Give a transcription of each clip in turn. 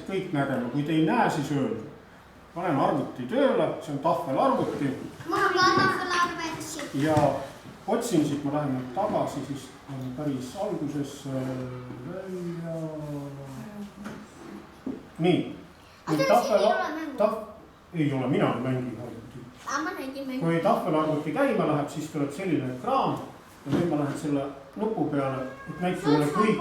kõik nägema, kui te ei näe, siis öelge. Panen arvuti tööle, see on tahvelarvuti. Mul on ka tahvelarvuti siin. Ja otsin siit, ma lähen nüüd tagasi, siis on päris algusesse välja. Nii. Ei ole, mina mängin arvuti. Kui tahvelarvuti käima läheb, siis tuleb selline ekraan ja nüüd ma lähen selle nupu peale, et näitab mulle kõik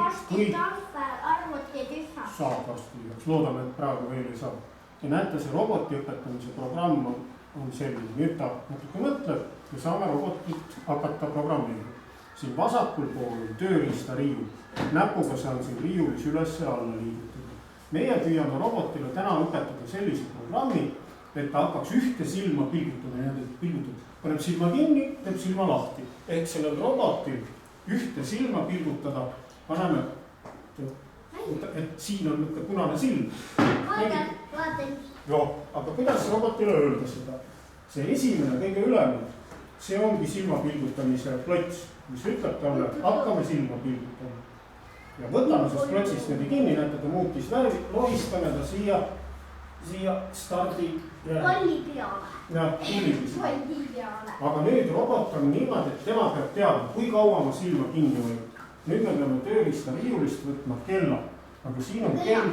saab varsti. Loodame, et praegu veel ei saa. Ja näete, see roboti õpetamise programm on selline. Nüüd ta natuke mõtleb ja saame robotit hakata programmima. Siin vasakul pool on tööriista riiul. Näpuga saan siin riiulis üles ja alla liigutada. Meie püüame robotile täna õpetada sellise programmi, et ta hakkaks ühte silma pilgutada. Paneb silma kinni, teeb silma lahti. Ehk sellel robotil ühte silma pilgutada paneme, et siin on nüüd punane silm. Joo, aga kuidas robotile öelda seda? See esimene kõige ülemine, see ongi silma pilgutamise plots, mis ütleb talle, hakkame silma pilgutama. Ja võtame sest plotsist nüüd kinni, näete, ta muutis värvi, lohistame ta siia stardi Palli peale. Ja, Palli peale. Aga nüüd robot on niimoodi, et tema peab teadma, kui kaua ma silma kinni hoian. Nüüd me peame tööriista riiulist võtma kella. Aga siin on kell,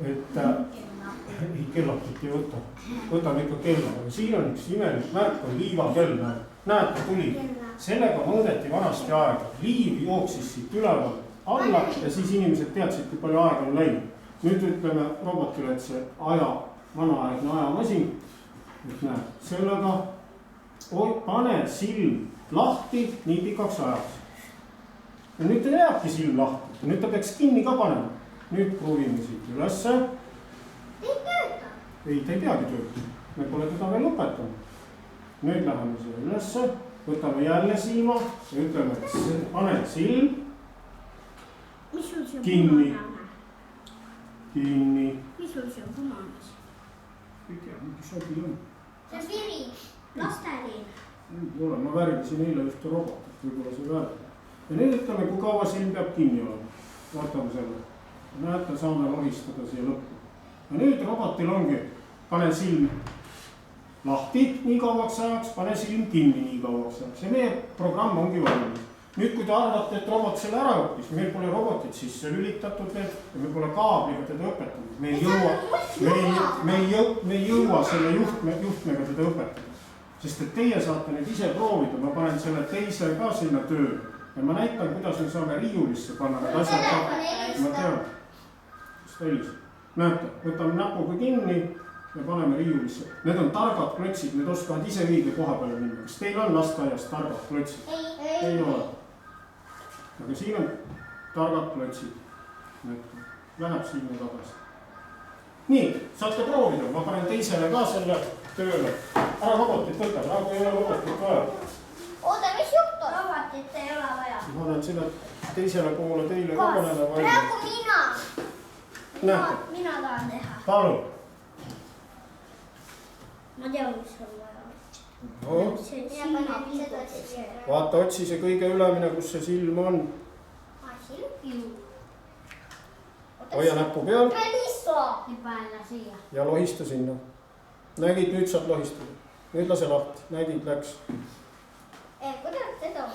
et ei kellakit ei võta. Võtame ikka kella. Aga siin on üks imelik märk, on liivakell. Näete, tuli. Sellega mõõdeti vanasti aega. Liiv jooksis siit üleval alla ja siis inimesed teadsid, kui palju aega on läinud. Nüüd ütleme robotile, et see vanaaegne ajamasin, et näe, sellega pane silm lahti nii pikaks ajaks. Ja nüüd ta jääbki silm lahti. Ja nüüd ta peaks kinni ka panema. Nüüd proovime siit ülesse. Ei tööta. Ei, ta ei peagi tööta. Me pole teda veel õpetanud. Nüüd läheme siia ülesse, võtame jälle silma ja ütleme, et pane silm kinni. Kinni. Mis sul see on punanes? Ei tea, mingi sobi on. See on viri, lasteliin. Ei ole, ma värvisin eile ühte robotit, võib-olla see värv. Ja nüüd ütleme, kui kaua silm peab kinni olema. Vaatame selle. Näete, saame lohistada siia lõppu. Ja nüüd robotil ongi, pane silm lahti nii kauaks ajaks, pane silm kinni nii kauaks ajaks. Ja meie programm ongi valmis. Nüüd, kui te arvate, et robot selle ära õppis, meil pole robotit sisse lülitatud veel ja me pole kaabliga teda õpetanud. Me ei jõua selle juhtmega teda õpetada. Sest et teie saate nüüd ise proovida, ma panen selle teise ka sinna töö ja ma näitan, kuidas me saame riiulisse panna need asjad ka. Ma tean, kas täis. Näete, võtame näpuga kinni ja paneme riiulisse. Need on targad klotsid, need oskavad ise õige koha peale minna. Kas teil on lasteaias targad klotsid? Ei ole. Aga siin on targad klotsid. Läheb sinna tagasi. Nii, saate proovida. Ma panen teisele ka selle tööle. Ära robotit võtta, praegu ei ole robotit vaja. Oota, mis juhtu? Robotit ei ole vaja. Ma panen selle teisele poole teile ka panele vaja. Praegu mina. Näete? Mina tahan teha. Palu. Ma tean, mis on vaja. Vaata, otsi see kõige ülemine, kus see silm on. Hoia näpu peal. Ja lohista sinna. Nägid, nüüd saab lohistada. Nüüd lase lahti. Nägid, läks. Kuidas seda?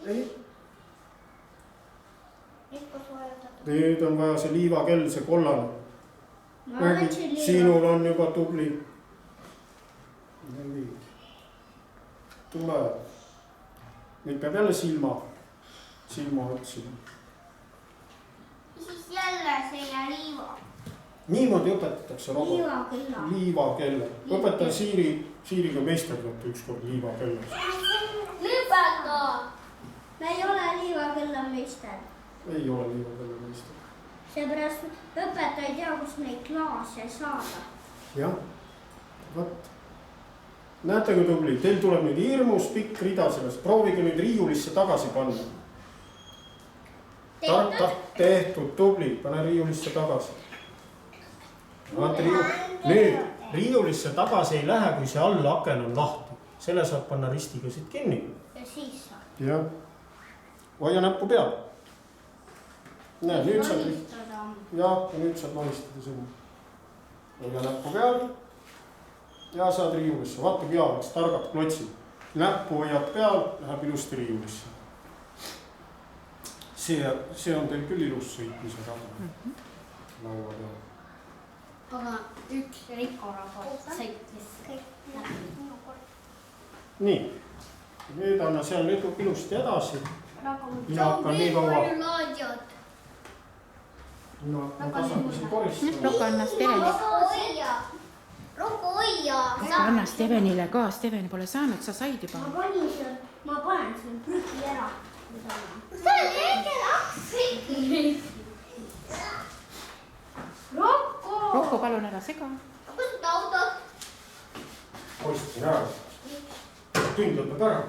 Ei. Nüüd on vaja see liivakell, see kollane. Nägid, siinul on juba tubli. Tule. Nüüd peab jälle silma otsima. Siis jälle selle liiva. Niimoodi õpetatakse robot. Liivakella. Liivakella. Õpetaja Siiriga meisterdati ükskord liivakella. Lõpeta! Me ei ole liivakella meister. Ei ole liivakella meister. Seepärast õpetaja ei tea, kus neid klaase saada. Jah, võt. Näete, kui tubli. Teil tuleb nüüd hirmus pikk rida sellest. Proovige nüüd riiulisse tagasi panna. Tehtud, tubli. Pane riiulisse tagasi. Nüüd riiulisse tagasi ei lähe, kui see all aken on lahti. Selle saab panna ristiga siit kinni. Ja siis saab. Jah. Hoia näppu peal. Näe, nüüd saab... ja nüüd saad mahistada sinna. hoia näppu peal ja saad riiulisse. vaata, kui hea oleks, targad klotsid. näppu hoiad peal, läheb ilusti riiulisse. see on teil küll ilus sõitmise rada. laua peal. aga üks Rico-raport sõitis. nii, nüüd anna seal ilusti edasi. mina hakkan nii kaua. mina hakkan tasapisi koristama. Rocco anna Stevenile. Rocco hoia. Anna Stevenile ka, Steven pole saanud, sa said juba. ma panen selle prügi ära. see on äge laks. Rocco, palun ära sega. kus need autod? koristasin ära. tund lõpeb ära.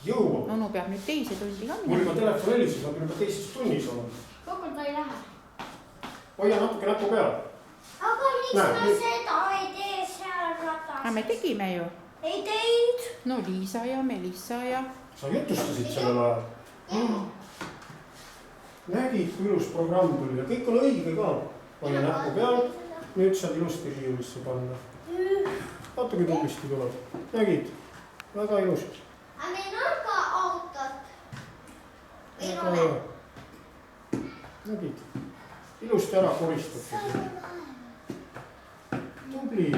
jõuab. Onu peab nüüd teise tundi ka mul juba minema. telefon helises, ma pean juba teises tunnis olema. Rocco, ta ei lähe. hoia natuke näpu peal. aga miks Näe, ma nüüd- seda ei tee seal ratas? Aga me tegime ju. ei teinud. No Liisa ja Melissa ja... sa jutustasid sellel ajal. nägid, kui ilus programm tuli ja kõik on õige ka. hoia näpu peal. nüüd saad ilusti riiulisse panna. vaata, kui tublisti tuleb. nägid? väga ilus. aga meil on ka autod. ei väga ole. hea. nägid? ilusti ära koristatud. tubli.